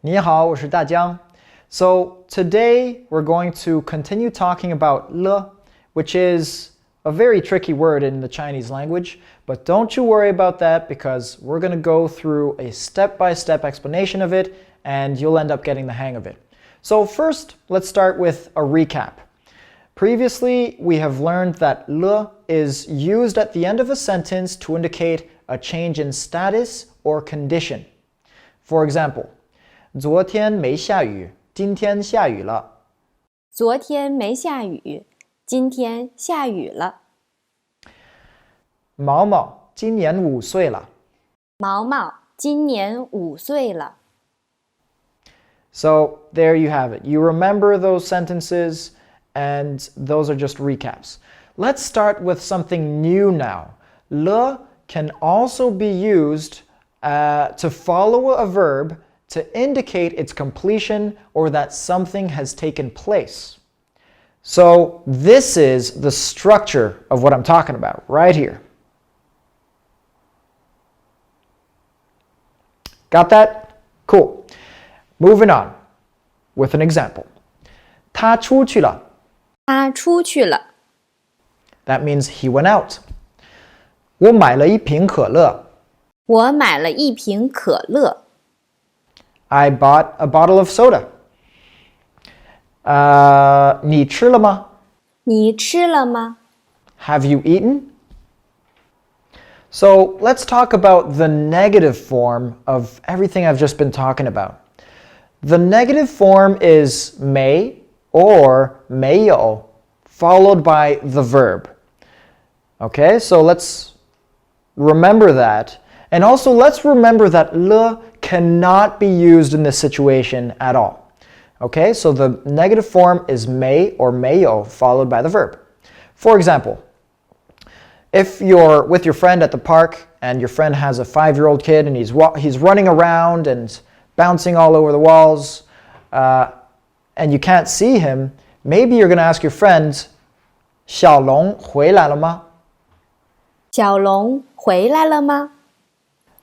你好，我是大江. So today we're going to continue talking about le, which is a very tricky word in the Chinese language, but don't you worry about that because we're going to go through a step-by-step explanation of it and you'll end up getting the hang of it. So first, let's start with a recap. Previously, we have learned that le is used at the end of a sentence to indicate a change in status or condition. For example, 昨天没下雨，今天下雨了。昨天没下雨，今天下雨了。毛毛今年5岁了。毛毛今年5岁了。So there you have it. You remember those sentences, and those are just recaps. Let's start with something new now. Le can also be used to follow a verb to indicate its completion or that something has taken place. So this is the structure of what I'm talking about right here. Got that? Cool. Moving on with an example. 他出去了。他出去了。That means he went out. 我买了一瓶可乐。我买了一瓶可乐。I bought a bottle of soda. 你吃了吗？你吃了吗？ Have you eaten? So let's talk about the negative form of everything I've just been talking about. The negative form is 没 or 没有 followed by the verb. Okay, so let's remember that. And also let's remember that le cannot be used in this situation at all. Okay, so the negative form is 没 or 没有 followed by the verb. For example, if you're with your friend at the park and your friend has a 5-year-old kid and he's running around and bouncing all over the walls and you can't see him, maybe you're going to ask your friend, 小龙回来了吗？小龙回来了吗？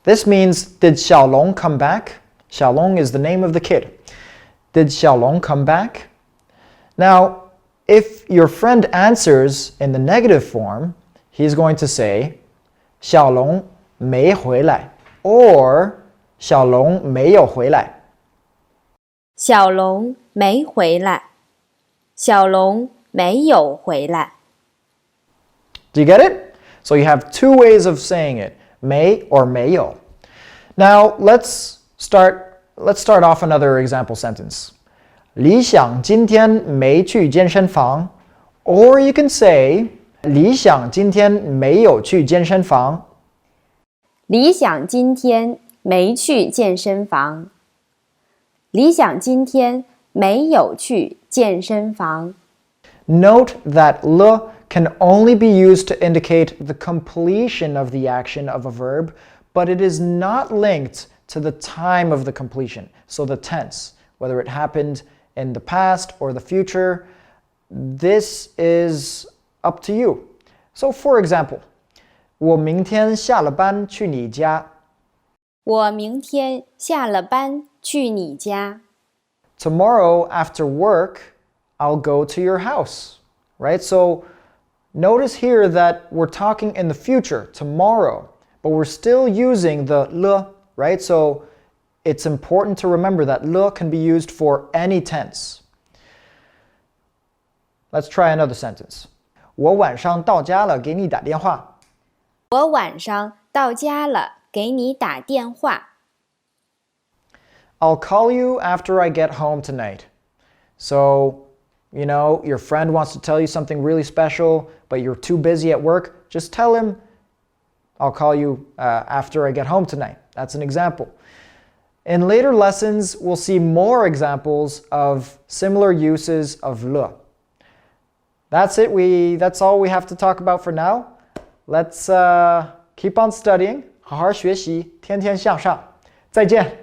This means, did Xiaolong come back? Xiaolong is the name of the kid. Did Xiaolong come back? Now, if your friend answers in the negative form, he's going to say, 小龙没回来 or 小龙没有回来。小龙没回来。小龙没有回来。Do you get it? So you have two ways of saying it, 没 or 没有. Now let's start off another example sentence. 理想今天没去健身房 or you can say 理想今天没有去健身房。理想今天没去健身房。理想今天没有去健身房。Note that le can only be used to indicate the completion of the action of a verb, but it is not linked to the time of the completion. So the tense, whether it happened in the past or the future, this is up to you. So for example, 我明天下了班去你家。我明天下了班去你家。Tomorrow after work, I'll go to your house, right? So notice here that we're talking in the future, tomorrow, but we're still using the le, right? So it's important to remember that le can be used for any tense. Let's try another sentence. 我晚上到家了，给你打电话。我晚上到家了，给你打电话。I'll call you after I get home tonight. So, you know, your friend wants to tell you something really special, but you're too busy at work. Just tell him, I'll call you after I get home tonight. That's an example. In later lessons, we'll see more examples of similar uses of le. That's it. That's all we have to talk about for now. Let's keep on studying. 好好学习，天天向上。再见。